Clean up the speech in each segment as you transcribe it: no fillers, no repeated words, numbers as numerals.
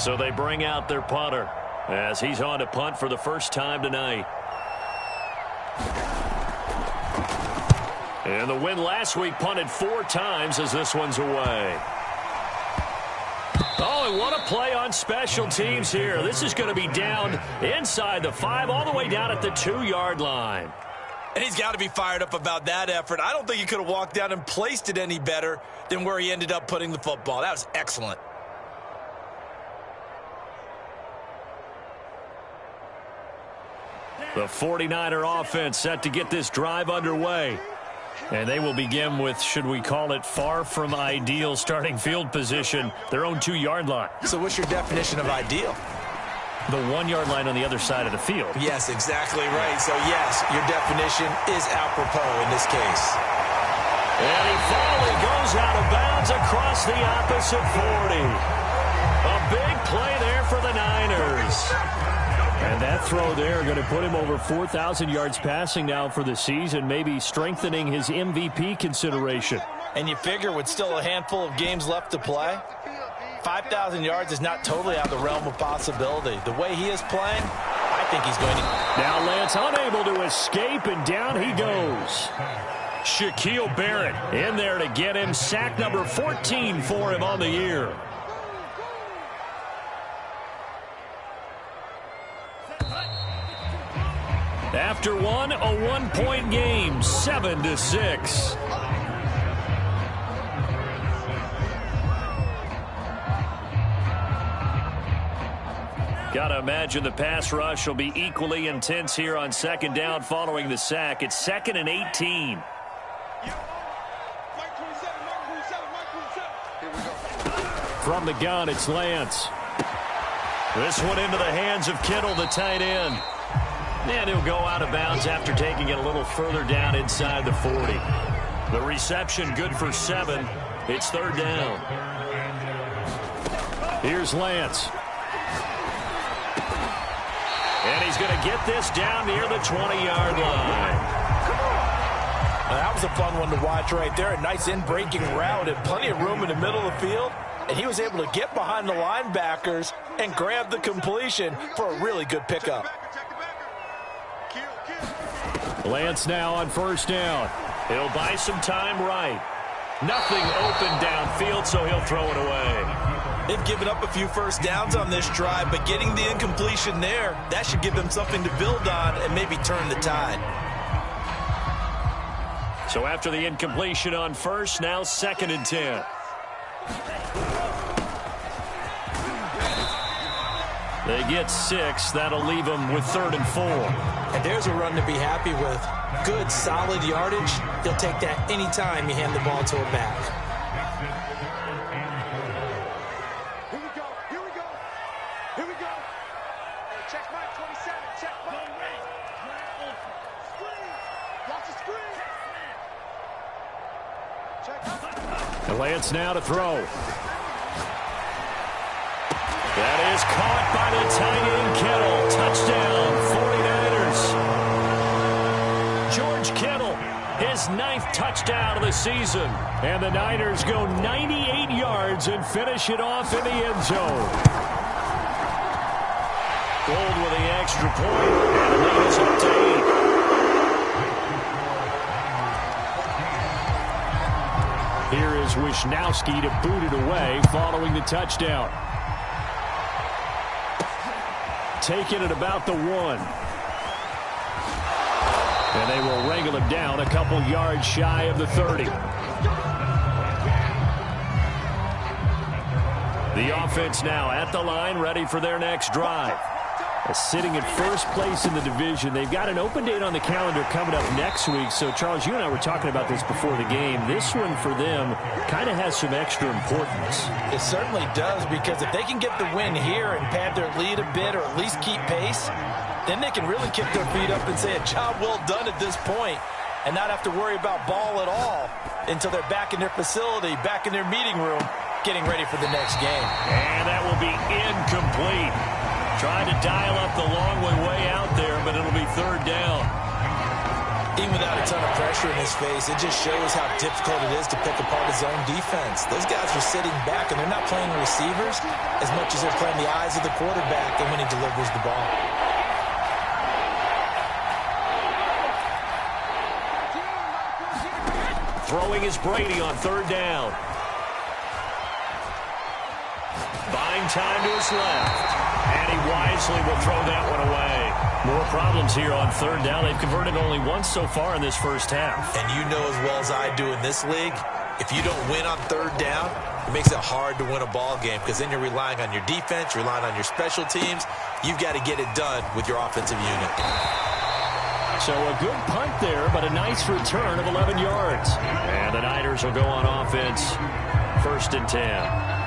So they bring out their punter as he's on to punt for the first time tonight. And the win last week punted 4 times as this one's away. Oh, and what a play on special teams here. This is going to be down inside the 5 all the way down at the 2-yard line. And he's got to be fired up about that effort. I don't think he could have walked down and placed it any better than where he ended up putting the football. That was excellent. The 49er offense set to get this drive underway. And they will begin with, should we call it, far from ideal starting field position, their own 2-yard line. So what's your definition of ideal? The 1-yard line on the other side of the field. Yes, exactly right. So, yes, your definition is apropos in this case. And he finally goes out of bounds across the opposite 40. A big play there for the Niners. And that throw there going to put him over 4,000 yards passing now for the season, maybe strengthening his MVP consideration. And you figure with still a handful of games left to play, 5,000 yards is not totally out of the realm of possibility. The way he is playing, I think he's going to... Now Lance unable to escape, and down he goes. Shaquille Barrett in there to get him. Sack number 14 for him on the year. After one, a 1-point game, 7-6. Gotta imagine the pass rush will be equally intense here on second down following the sack. It's 2nd and 18. From the gun, it's Lance. This one into the hands of Kittle, the tight end. And he'll go out of bounds after taking it a little further down inside the 40. The reception good for 7. It's 3rd down. Here's Lance. And he's going to get this down near the 20-yard line. Now, that was a fun one to watch right there. A nice in-breaking route and plenty of room in the middle of the field. And he was able to get behind the linebackers and grab the completion for a really good pickup. Lance now on 1st down. He'll buy some time right. Nothing open downfield, so he'll throw it away. They've given up a few first downs on this drive, but getting the incompletion there, that should give them something to build on and maybe turn the tide. So after the incompletion on 1st, now 2nd and 10. They get 6. That'll leave them with 3rd and 4. And there's a run to be happy with. Good, solid yardage. You'll take that anytime you hand the ball to a back. Here we go. Here we go. Here we go. Check mark 27. Check mark. Screen. Lots of screen. Check. And Lance now to throw. That is caught by the tight end Kittle. Touchdown, 49ers. George Kittle, his 9th touchdown of the season. And the Niners go 98 yards and finish it off in the end zone. Gold with the extra point, and the lead is up to 8. Here is Wisnowski to boot it away following the touchdown. Taking it about the 1. And they will wrangle him down a couple yards shy of the 30. The offense now at the line, ready for their next drive. Sitting at 1st place in the division. They've got an open date on the calendar coming up next week. So, Charles, you and I were talking about this before the game. This one for them kind of has some extra importance. It certainly does, because if they can get the win here and pad their lead a bit or at least keep pace, then they can really kick their feet up and say a job well done at this point and not have to worry about ball at all until they're back in their facility, back in their meeting room, getting ready for the next game. And that will be incomplete. Trying to dial up the long way out there, but it'll be 3rd down. Even without a ton of pressure in his face, it just shows how difficult it is to pick apart his own defense. Those guys are sitting back, and they're not playing receivers as much as they're playing the eyes of the quarterback and when he delivers the ball. Throwing is Brady on third down. Buying time to his left. And he wisely will throw that one away. More problems here on third down. They've converted only once so far in this first half. And you know as well as I do in this league, if you don't win on third down, it makes it hard to win a ball game because then you're relying on your defense, you're relying on your special teams. You've got to get it done with your offensive unit. So a good punt there, but a nice return of 11 yards. And the Niners will go on offense, 1st and 10.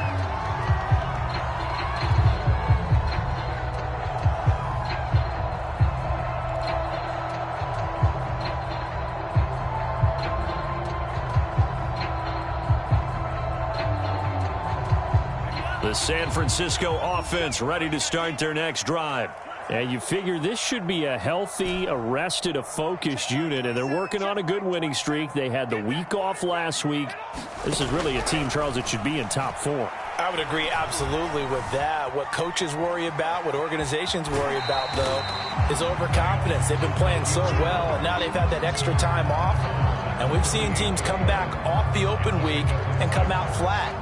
The San Francisco offense ready to start their next drive. And you figure this should be a healthy, a rested, a focused unit, and they're working on a good winning streak. They had the week off last week. This is really a team, Charles, that should be in top 4. I would agree absolutely with that. What coaches worry about, what organizations worry about, though, is overconfidence. They've been playing so well, and now they've had that extra time off. And we've seen teams come back off the open week and come out flat.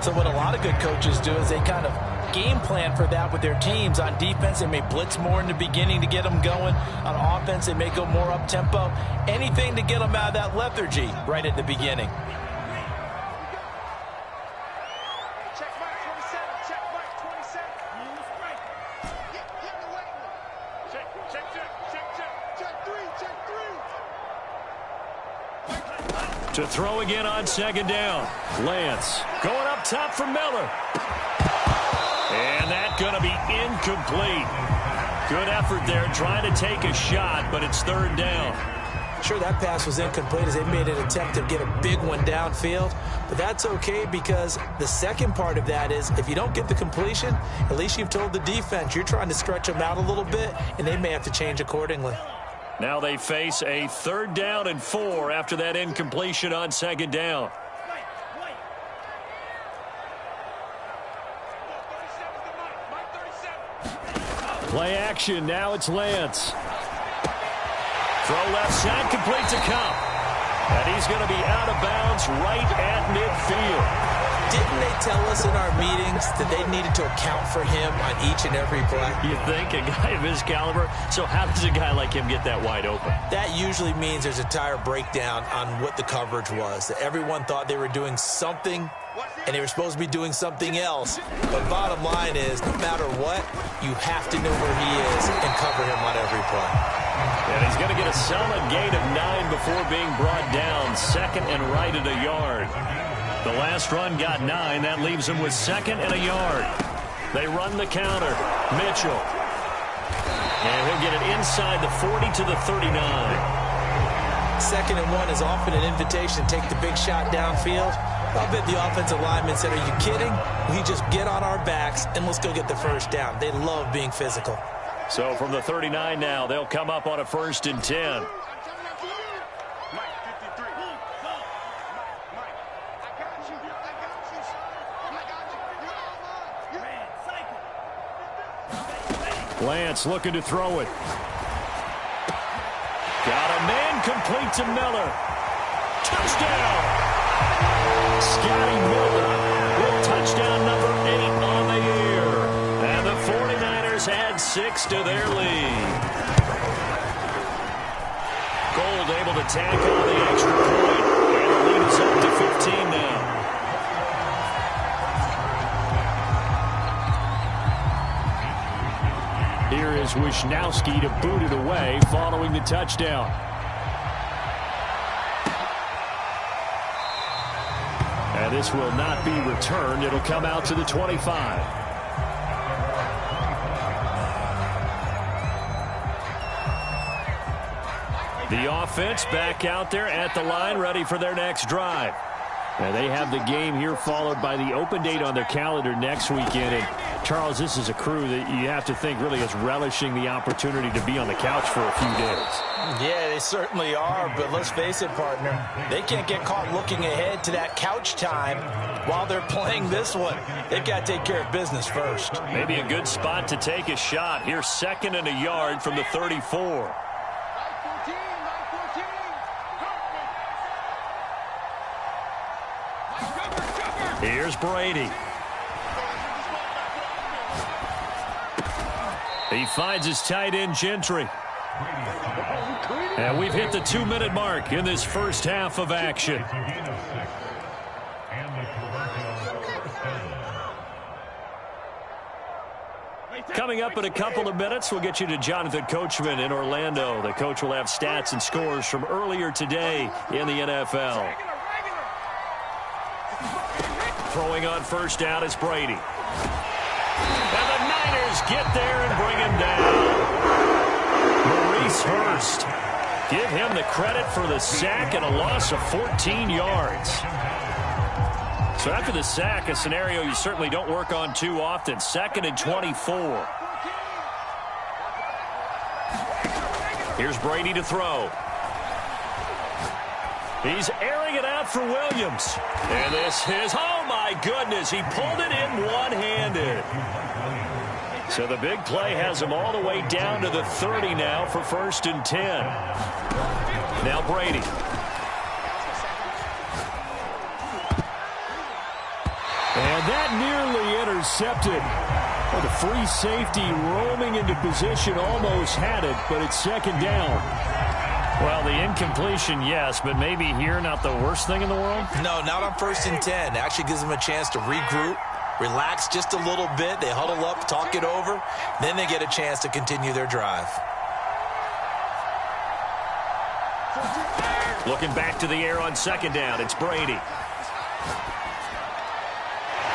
So what a lot of good coaches do is they kind of game plan for that with their teams. On defense, they may blitz more in the beginning to get them going. On offense, they may go more up-tempo. Anything to get them out of that lethargy right at the beginning. Check Mike 27. Check Mike 27. Get away. Check 3. To throw again on 2nd down. Lance going up top for Miller. And that's going to be incomplete. Good effort there trying to take a shot, but it's 3rd down. Sure, that pass was incomplete as they made an attempt to get a big one downfield. But that's okay because the second part of that is if you don't get the completion, at least you've told the defense you're trying to stretch them out a little bit, and they may have to change accordingly. Now they face a 3rd down and 4 after that incompletion on 2nd down. Play action. Now it's Lance. Throw left side, complete to Cup. And he's going to be out of bounds right at midfield. Didn't they tell us in our meetings that they needed to account for him on each and every play? You think? A guy of his caliber? So how does a guy like him get that wide open? That usually means there's a entire breakdown on what the coverage was. That everyone thought they were doing something, and they were supposed to be doing something else. But bottom line is, no matter what, you have to know where he is and cover him on every play. And he's going to get a solid gain of 9 before being brought down. 2nd and right at a yard. The last run got 9. That leaves him with 2nd and a yard. They run the counter. Mitchell. And he'll get it inside the 40 to the 39. 2nd and 1 is often an invitation to take the big shot downfield. I'll bet the offensive lineman said, are you kidding? We just get on our backs and let's go get the 1st down. They love being physical. So from the 39 now, they'll come up on a 1st and 10. Lance looking to throw it. Got a man complete to Miller. Touchdown! Scotty Miller with touchdown number 8 on the year. And the 49ers add 6 to their lead. Gold able to tack on the extra point. And the lead is up to 15 now. Here is Wisnowski to boot it away following the touchdown. And this will not be returned. It'll come out to the 25. The offense back out there at the line, ready for their next drive. And they have the game here followed by the open date on their calendar next weekend. And Charles, this is a crew that you have to think really is relishing the opportunity to be on the couch for a few days. Yeah, they certainly are, but let's face it, partner. They can't get caught looking ahead to that couch time while they're playing this one. They've got to take care of business first. Maybe a good spot to take a shot. Here's 2nd and a yard from the 34. Here's Brady. He finds his tight end, Gentry. And we've hit the 2-minute mark in this first half of action. Coming up in a couple of minutes, we'll get you to Jonathan Coachman in Orlando. The coach will have stats and scores from earlier today in the NFL. Throwing on first down is Brady. And the Niners get there and bring him down. Maurice Hurst. Give him the credit for the sack and a loss of 14 yards. So after the sack, a scenario you certainly don't work on too often. 2nd and 24. Here's Brady to throw. He's airing it out for Williams. And this is, oh my goodness, he pulled it in one-handed. So the big play has him all the way down to the 30 now for 1st and 10. Now Brady. And that nearly intercepted. Well, the free safety roaming into position almost had it, but it's 2nd down. Well, the incompletion, yes, but maybe here not the worst thing in the world? No, not on 1st and 10. Actually gives them a chance to regroup, relax just a little bit. They huddle up, talk it over. Then they get a chance to continue their drive. Looking back to the air on 2nd down. It's Brady.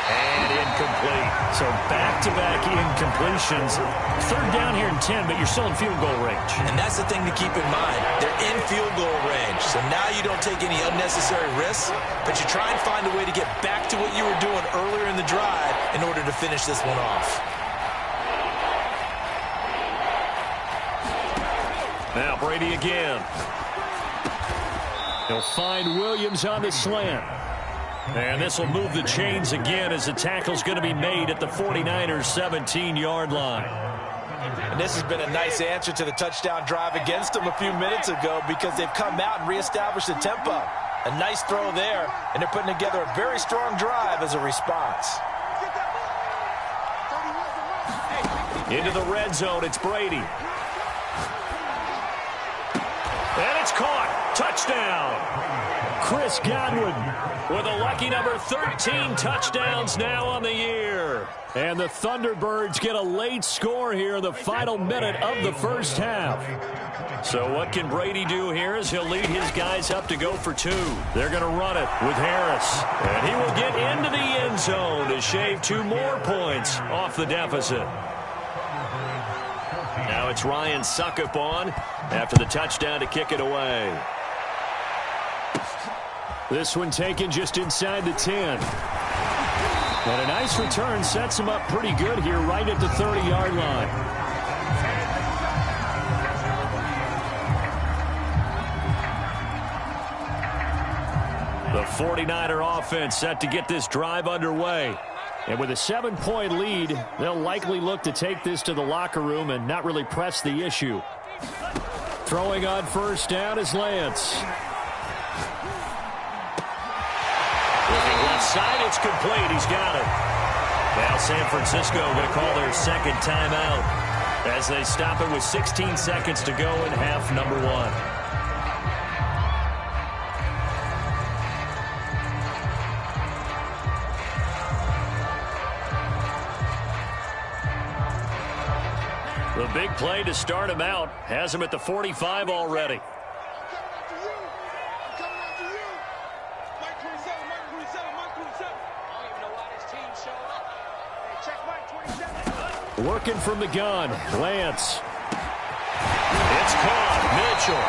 And incomplete. So back-to-back incompletions. 3rd down here in 10, but you're still in field goal range. And that's the thing to keep in mind. They're in field goal range. So now you don't take any unnecessary risks, but you try and find a way to get back to what you were doing earlier in the drive in order to finish this one off. Now Brady again. He'll find Williams on the slant. And this will move the chains again as the tackle's going to be made at the 49ers' 17-yard line. And this has been a nice answer to the touchdown drive against them a few minutes ago because they've come out and reestablished the tempo. A nice throw there, and they're putting together a very strong drive as a response. Into the red zone, it's Brady. And it's caught. Touchdown. Chris Godwin with a lucky number 13 touchdowns now on the year. And the Thunderbirds get a late score here in the final minute of the first half. So what can Brady do here as he'll lead his guys up to go for 2. They're going to run it with Harris. And he will get into the end zone to shave 2 more points off the deficit. Now it's Ryan Suckup on after the touchdown to kick it away. This one taken just inside the 10. And a nice return sets him up pretty good here right at the 30-yard line. The 49er offense set to get this drive underway. And with a 7-point lead, they'll likely look to take this to the locker room and not really press the issue. Throwing on first down is Lance. Looking left side, it's complete. He's got it. Now San Francisco going to call their 2nd timeout as they stop it with 16 seconds to go in half number 1. The big play to start him out has him at the 45 already. Working from the gun, Lance. It's caught, Mitchell.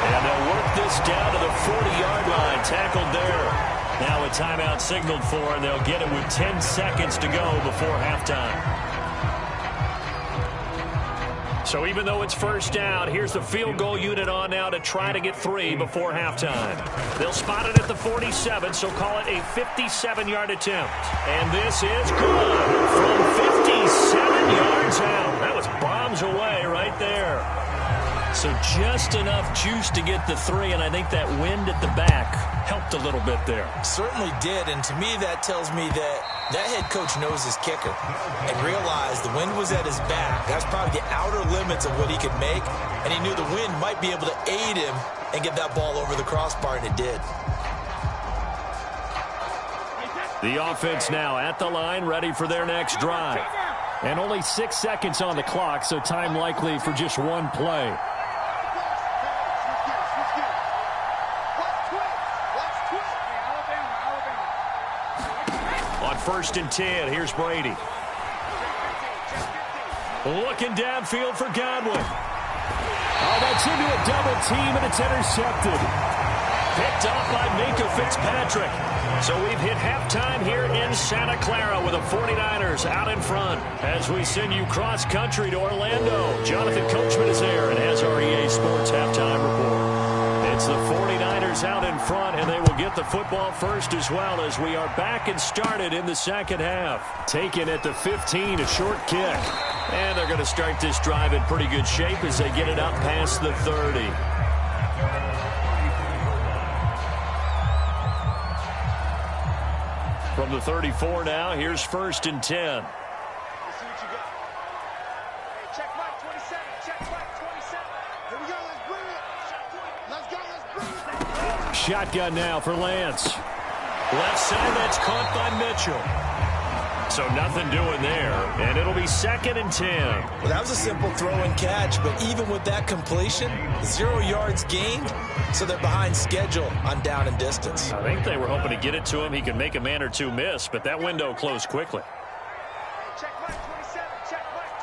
And they'll work this down to the 40-yard line, tackled there. Now a timeout signaled for, and they'll get it with 10 seconds to go before halftime. So even though it's first down, here's the field goal unit on now to try to get 3 before halftime. They'll spot it at the 47, so call it a 57-yard attempt. And this is good from 57 yards out. That was bombs away right there. So just enough juice to get the 3, and I think that wind at the back helped a little bit there. Certainly did, and to me that tells me that head coach knows his kicker and realized the wind was at his back. That's probably the outer limits of what he could make, and he knew the wind might be able to aid him and get that ball over the crossbar, and it did. The offense now at the line, ready for their next drive. And only 6 seconds on the clock, so time likely for just one play. First and 10. Here's Brady. Looking downfield for Godwin. Oh, that's into a double team, and it's intercepted. Picked off by Minkah Fitzpatrick. So we've hit halftime here in Santa Clara with the 49ers out in front. As we send you cross-country to Orlando, Jonathan Coachman is there and has our EA Sports halftime report. It's the 49ers out in front, and they will get the football first as well as we are back and started in the second half. Taken at the 15, a short kick. And they're going to start this drive in pretty good shape as they get it up past the 30. From the 34 now, here's first and 10. Shotgun now for Lance. Left side, that's caught by Mitchell. So nothing doing there, and it'll be second and 10. Well, that was a simple throw and catch, but even with that completion, 0 yards gained, so they're behind schedule on down and distance. I think they were hoping to get it to him. He could make a man or two miss, but that window closed quickly. Check Mike 27, check Mike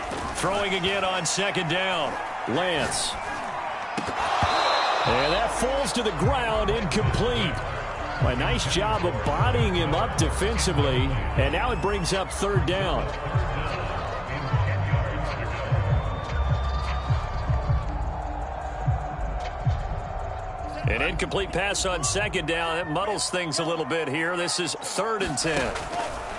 27. Throwing again on second down. Lance. And that falls to the ground, incomplete. A nice job of bodying him up defensively, and now it brings up third down. An incomplete pass on second down. That muddles things a little bit here. This is third and 10.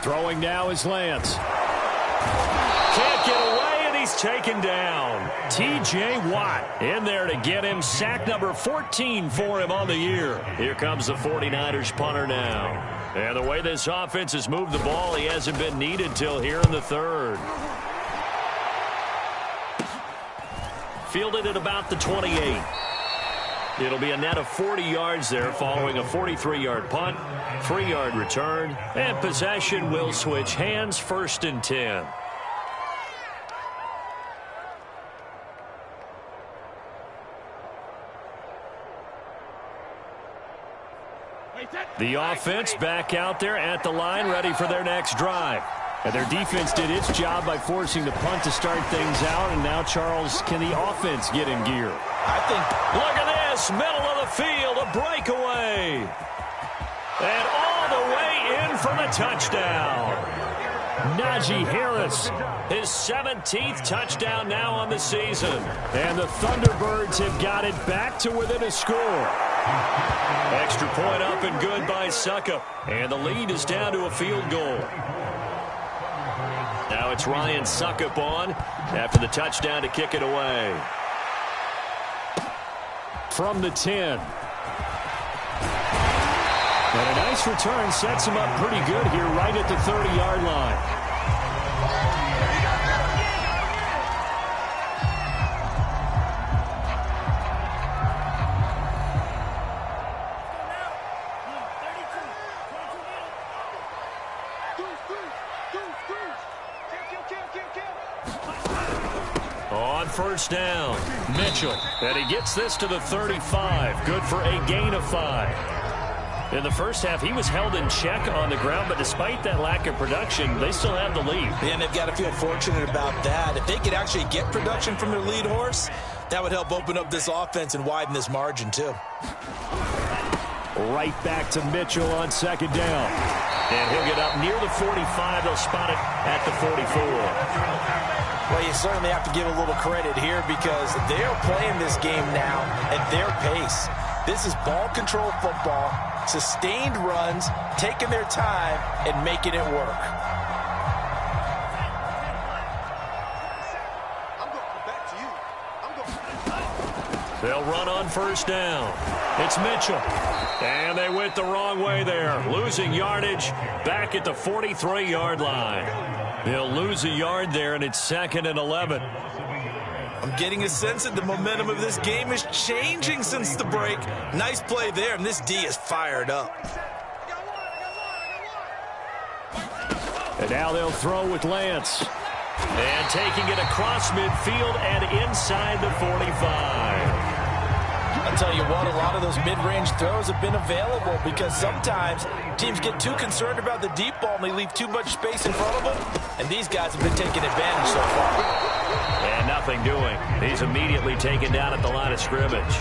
Throwing now is Lance. Can't get away, and he's taken down. T.J. Watt in there to get him. Sack number 14 for him on the year. Here comes the 49ers punter now. And the way this offense has moved the ball, he hasn't been needed till here in the third. Fielded at about the 28. It'll be a net of 40 yards there following a 43-yard punt, 3-yard return, and possession will switch hands, first and 10. The offense back out there at the line, ready for their next drive. And their defense did its job by forcing the punt to start things out. And now, Charles, can the offense get in gear? I think. Look at this, middle of the field, a breakaway. And all the way in for the touchdown. Najee Harris, his 17th touchdown now on the season. And the Thunderbirds have got it back to within a score. Extra point up and good by Suckup. And the lead is down to a field goal. Now it's Ryan Suckup on after the touchdown to kick it away. From the 10. And a nice return sets him up pretty good here right at the 30-yard line. On first down, Mitchell, and he gets this to the 35. Good for a gain of 5. In the first half, he was held in check on the ground, but despite that lack of production, they still have the lead. And they've got to feel fortunate about that. If they could actually get production from their lead horse, That would help open up this offense and widen this margin, too. Right back to Mitchell on second down. And he'll get up near the 45. They'll spot it at the 44. Well, you certainly have to give a little credit here because they're playing this game now at their pace. This is ball control football, sustained runs, taking their time, and making it work. They'll run on first down. It's Mitchell. And they went the wrong way there. Losing yardage back at the 43-yard line. They'll lose a yard there, and it's 2nd and 11. I'm getting a sense that the momentum of this game is changing since the break. Nice play there, and this D is fired up. And now they'll throw with Lance. And taking it across midfield and inside the 45. I'll tell you what, a lot of those mid-range throws have been available because sometimes teams get too concerned about the deep ball and they leave too much space in front of them, and these guys have been taking advantage so far. And nothing doing. He's immediately taken down at the line of scrimmage.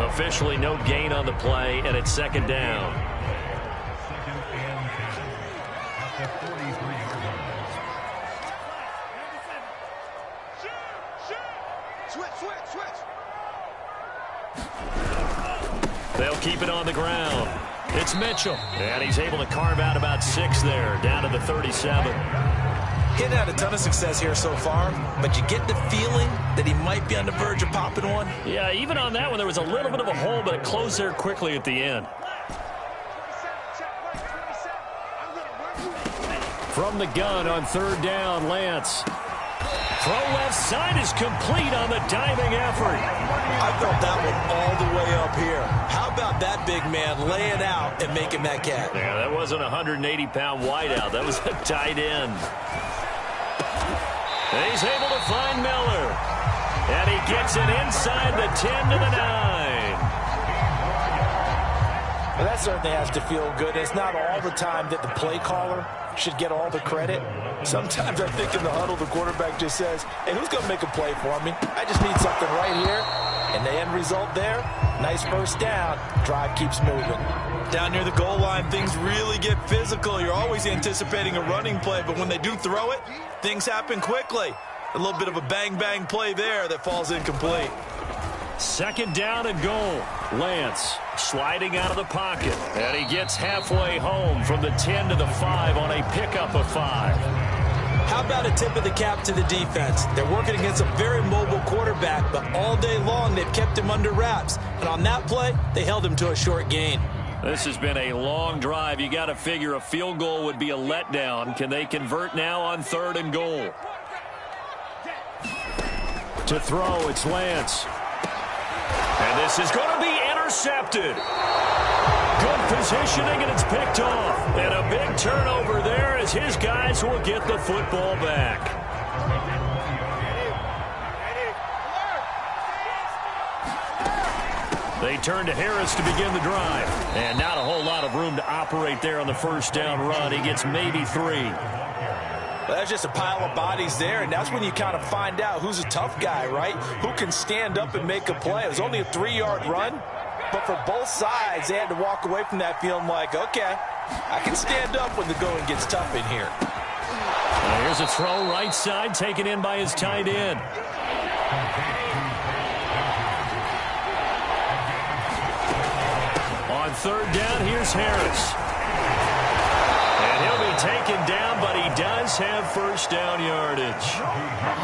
Officially no gain on the play, and it's 2nd down. They'll keep it on the ground. It's Mitchell. And he's able to carve out about 6 there, down to the 37. He's had a ton of success here so far, but you get the feeling that he might be on the verge of popping one. Yeah, even on that one, there was a little bit of a hole, but it closed there quickly at the end. From the gun on 3rd down, Lance. Throw left side is complete on the diving effort. I felt that one all the way up here. How about that big man laying out and making that catch? Yeah, that wasn't a 180-pound wideout. That was a tight end. And he's able to find Miller. And he gets it inside the 10 to the 9. Well, that certainly has to feel good. It's not all the time that the play caller should get all the credit. Sometimes I think in the huddle, the quarterback just says, hey, who's going to make a play for me? I just need something right here. And the end result there, nice first down. Drive keeps moving. Down near the goal line, things really get physical. You're always anticipating a running play, but when they do throw it, things happen quickly. A little bit of a bang-bang play there that falls incomplete. 2nd down and goal. Lance sliding out of the pocket. And he gets halfway home from the 10 to the 5 on a pickup of 5. How about a tip of the cap to the defense? They're working against a very mobile quarterback, but all day long they've kept him under wraps. And on that play, they held him to a short gain. This has been a long drive. You got to figure a field goal would be a letdown. Can they convert now on 3rd and goal? To throw, it's Lance. And this is going to be intercepted. Good positioning, and it's picked off. And a big turnover there as his guys will get the football back. They turn to Harris to begin the drive. And not a whole lot of room to operate there on the first down run. He gets maybe 3. Well, that's just a pile of bodies there, and that's when you kind of find out who's a tough guy, right? Who can stand up and make a play. It was only a 3-yard run, but for both sides, they had to walk away from that feeling like, okay, I can stand up when the going gets tough in here. Here's a throw right side, taken in by his tight end. On 3rd down, here's Harris. And he'll be taken down, but he does have first down yardage.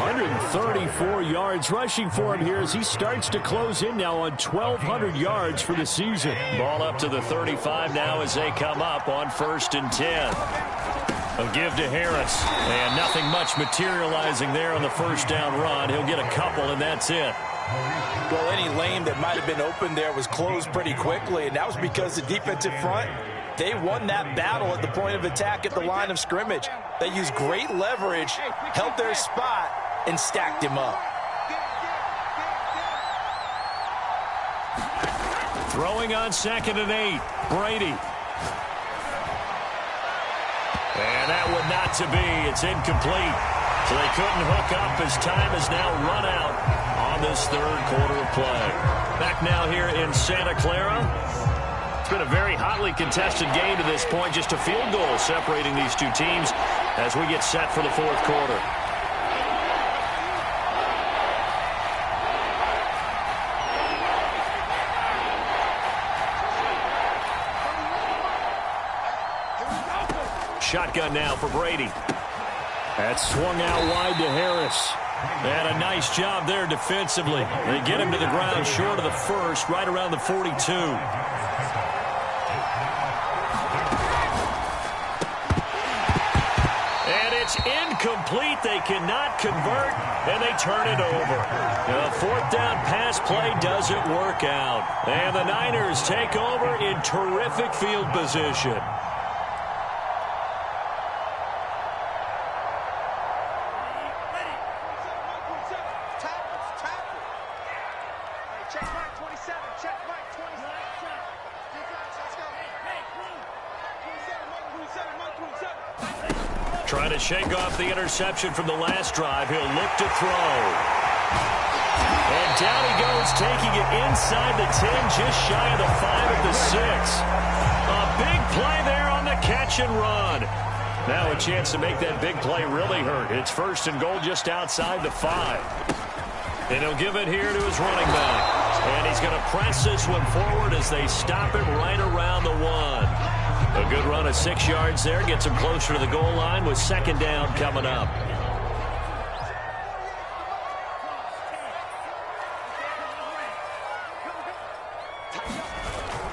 134 yards rushing for him here as he starts to close in now on 1,200 yards for the season. Ball up to the 35 now as they come up on 1st and 10. A give to Harris. And nothing much materializing there on the first down run. He'll get a couple, and that's it. Well, any lane that might have been open there was closed pretty quickly, and that was because the defensive front, they won that battle at the point of attack at the line of scrimmage. They used great leverage, held their spot, and stacked him up. Throwing on 2nd and 8, Brady. And that would not to be. It's incomplete. So they couldn't hook up as time is now run out on this third quarter of play. Back now here in Santa Clara. It's been a very hotly contested game to this point. Just a field goal separating these two teams as we get set for the fourth quarter. Shotgun now for Brady. That's swung out wide to Harris. And a nice job there defensively. They get him to the ground short of the first, right around the 42. And it's incomplete. They cannot convert, and they turn it over. The fourth down pass play doesn't work out. And the Niners take over in terrific field position. Trying to shake off the interception from the last drive. He'll look to throw. And down he goes, taking it inside the 10, just shy of the 5 at the 6. A big play there on the catch and run. Now a chance to make that big play really hurt. It's first and goal just outside the 5. And he'll give it here to his running back. And he's going to press this one forward as they stop it right around the 1. A good run of 6 yards there. Gets him closer to the goal line with second down coming up.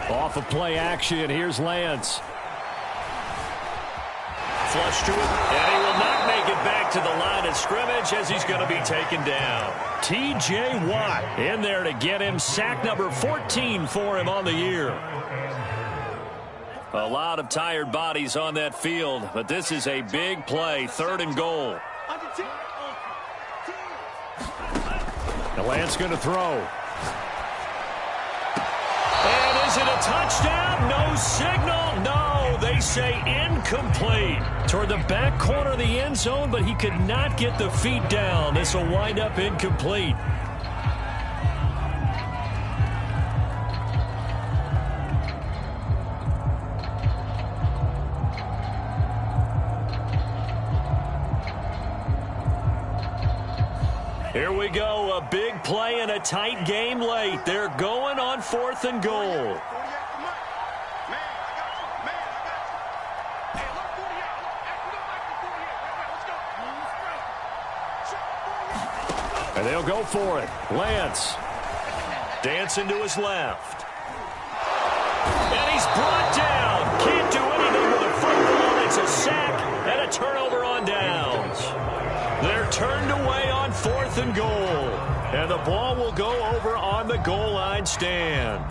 Off of play action, here's Lance. Flush to it, and he will not make it back to the line of scrimmage as he's going to be taken down. T.J. Watt in there to get him. Sack number 14 for him on the year. A lot of tired bodies on that field, but this is a big play, third and goal. The Lance going to throw. And is it a touchdown? No signal. No, they say incomplete. Toward the back corner of the end zone, but he could not get the feet down. This will wind up incomplete. Here we go, a big play and a tight game late. They're going on fourth and goal. And they'll go for it. Lance dancing to his left. And he's brought down. Can't do anything with a football. It's a sack and a turnover on downs. They're turned away on fourth and goal. And the ball will go over on the goal line stand.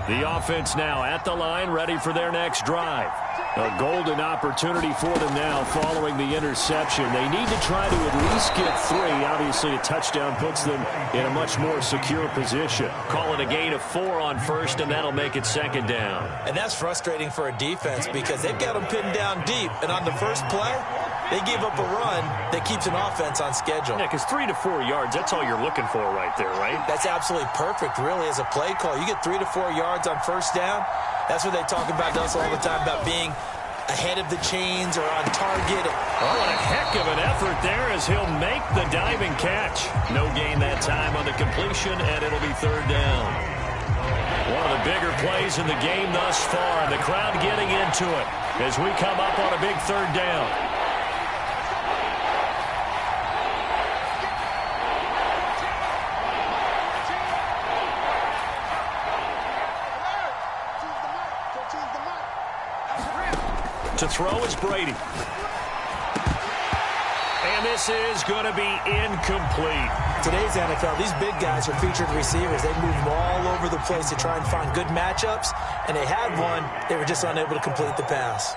The offense now at the line, ready for their next drive. A golden opportunity for them now following the interception. They need to try to at least get 3. Obviously, a touchdown puts them in a much more secure position. Call it a gain of 4 on first, and that'll make it second down. And that's frustrating for a defense because they've got them pinned down deep. And on the first play, they gave up a run that keeps an offense on schedule. Yeah, because 3 to 4 yards, that's all you're looking for right there, right? That's absolutely perfect, really, as a play call. You get 3 to 4 yards on first down. That's what they talk about us all the time, about being ahead of the chains or on target. Oh, what a heck of an effort there as he'll make the diving catch. No gain that time on the completion, and it'll be third down. One of the bigger plays in the game thus far. The crowd getting into it as we come up on a big third down. To throw is Brady. And this is going to be incomplete. Today's NFL, these big guys are featured receivers. They move them all over the place to try and find good matchups. And they had one. They were just unable to complete the pass.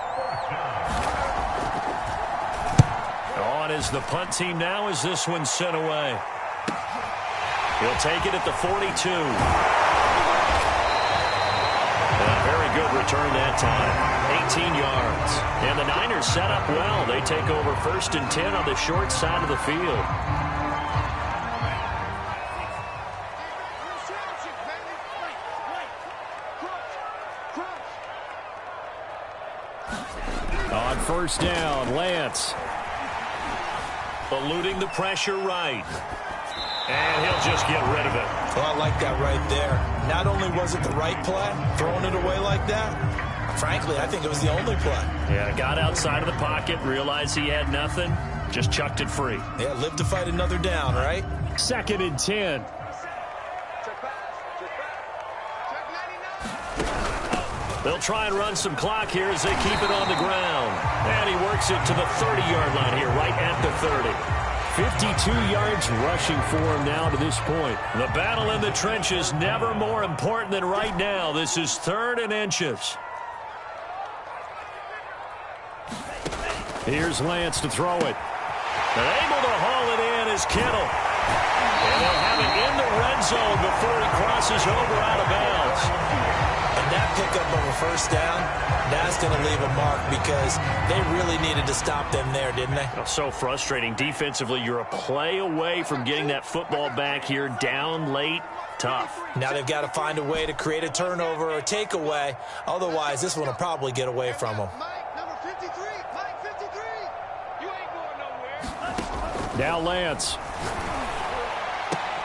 On is the punt team now as this one's sent away. He'll take it at the 42. A very good return that time. 18 yards. And the Niners set up well. They take over 1st and 10 on the short side of the field. On 1st down, Lance. Eluding the pressure right. And he'll just get rid of it. Well, I like that right there. Not only was it the right play, throwing it away like that, frankly, I think it was the only play. Yeah, got outside of the pocket, realized he had nothing, just chucked it free. Yeah, live to fight another down, right? 2nd and 10. They'll try and run some clock here as they keep it on the ground. And he works it to the 30-yard line here, right at the 30. 52 yards rushing for him now to this point. The battle in the trenches never more important than right now. This is 3rd and inches. Here's Lance to throw it. And able to haul it in is Kittle. And they'll have it in the red zone before he crosses over out of bounds. And that pickup of a 1st down, that's going to leave a mark because they really needed to stop them there, didn't they? So frustrating. Defensively, you're a play away from getting that football back here down late. Tough. Now they've got to find a way to create a turnover or a takeaway. Otherwise, this one will probably get away from them. Mike, number 53. Mike, 53. You ain't going nowhere. Now Lance.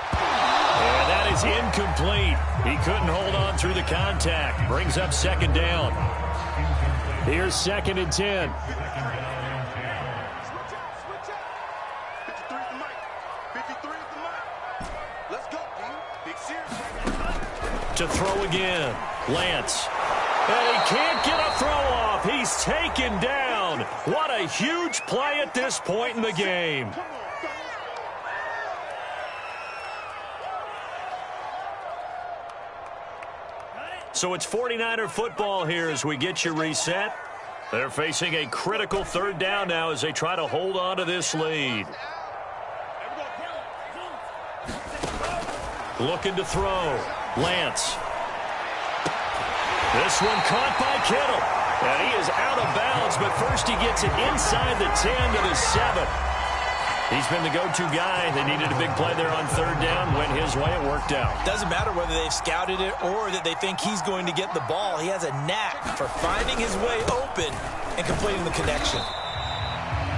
And that is incomplete. He couldn't hold on through the contact. Brings up 2nd down. Here's 2nd and 10. Switch out. 53 for Mike. 53 for Mike. Let's go, D. Big serious. To throw again. Lance. And he can't get a throw off. He's taken down. What a huge play at this point in the game. So it's 49er football here as we get you reset. They're facing a critical 3rd down now as they try to hold on to this lead. Looking to throw. Lance. This one caught by Kittle. And he is out of bounds, but first he gets it inside the 10 to the 7. He's been the go-to guy. They needed a big play there on 3rd down. Went his way. It worked out. Doesn't matter whether they've scouted it or that they think he's going to get the ball. He has a knack for finding his way open and completing the connection.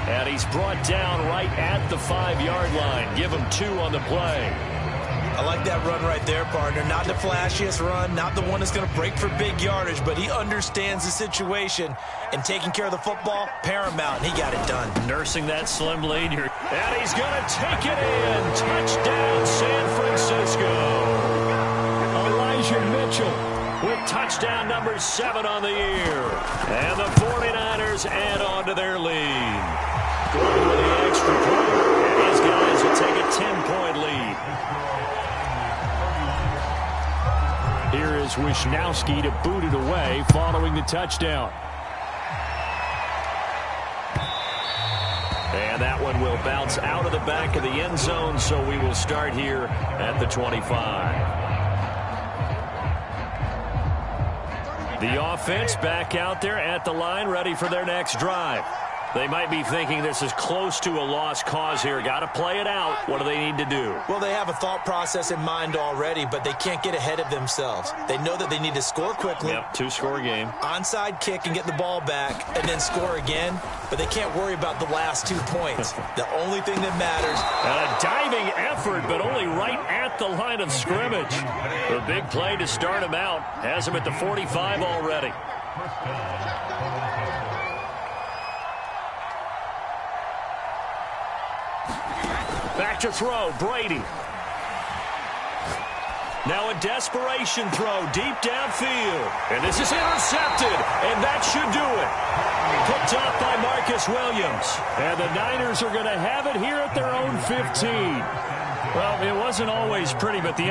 And he's brought down right at the 5-yard line. Give him 2 on the play. I like that run right there, partner. Not the flashiest run, not the one that's going to break for big yardage, but he understands the situation, and taking care of the football, paramount, and he got it done. Nursing that slim lead here. And he's going to take it in. Touchdown, San Francisco. Elijah Mitchell with touchdown number 7 on the year. And the 49ers add on to their lead. Going with the extra point. And these guys will take a 10-point lead. Here is Wishnowski to boot it away following the touchdown. And that one will bounce out of the back of the end zone, so we will start here at the 25. The offense back out there at the line, ready for their next drive. They might be thinking this is close to a lost cause here. Got to play it out. What do they need to do? Well, they have a thought process in mind already, but they can't get ahead of themselves. They know that they need to score quickly. Yep, 2-score game. Onside kick and get the ball back and then score again, but they can't worry about the last 2 points. The only thing that matters. And a diving effort, but only right at the line of scrimmage. The big play to start him out. Has him at the 45 already. Back to throw, Brady. Now a desperation throw deep downfield. And this is intercepted, and that should do it. Picked off by Marcus Williams. And the Niners are going to have it here at their own 15. Well, it wasn't always pretty, but the